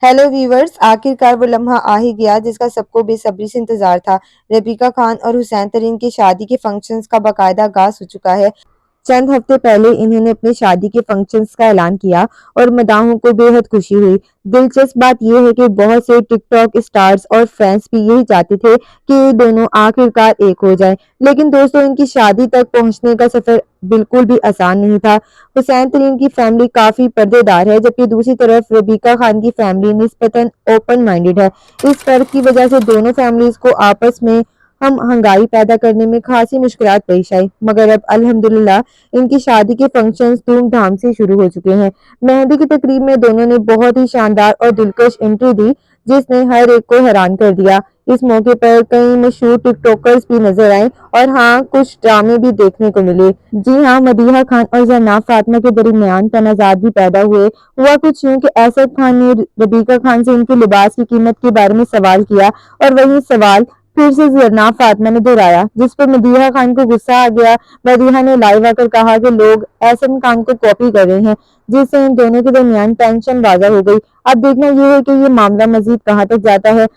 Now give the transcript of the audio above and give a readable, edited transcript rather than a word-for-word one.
Hello viewers, आखिरकार वो लम्हा आ ही गया जिसका सबको बेसब्री से इंतजार था। रबीका खान और हुसैन तरीन की शादी के फंक्शंस का बाकायदा आगाज हो चुका है। चंद हफ्ते पहले इन्होंने अपनी शादी के फंक्शंस का ऐलान किया और मदाहों को बेहद खुशी हुई। दिलचस्प बात यह है कि बहुत से टिकटॉक स्टार्स और फैंस भी यही चाहते थे कि ये दोनों आखिरकार एक हो जाएं। लेकिन दोस्तों, इनकी शादी तक पहुंचने का सफर बिल्कुल भी आसान नहीं था। हुसैन तरीन की फैमिली काफी पर्देदार है, जबकि दूसरी तरफ रबीका खान की फैमिली निस्बतन ओपन माइंडेड है। इस फर्क की वजह से दोनों फैमिलीज को आपस में हम हंगाई पैदा करने में खासी मुश्किलात पेश आई, मगर अब अल्हम्दुलिल्लाह इनकी शादी के फंक्शंस धूमधाम से शुरू हो चुके हैं। मेहंदी की तकरीब में दोनों ने बहुत ही शानदार और दिलकश एंट्री दी, जिसने हर एक को हैरान कर दिया। इस मौके पर कई मशहूर टिकटॉकर्स भी नजर आए और हाँ, कुछ ड्रामे भी देखने को मिले। जी हाँ, मदीहा खान और जन्नात फातिमा के दरमियान तनाज़ात भी पैदा हुए। हुआ कुछ यूं कि असद खान ने रबीका खान से उनके लिबास की कीमत के बारे में सवाल किया और वही सवाल फिर से जन्नात फातिमा ने दोहराया, जिस पर मदीहा खान को गुस्सा आ गया। मदीहा ने लाइव आकर कहा कि लोग असद खान को कॉपी कर रहे हैं, जिससे इन दोनों के दरमियान टेंशन वाज़ा हो गई। अब देखना यह है कि ये मामला मजीद कहाँ तक जाता है।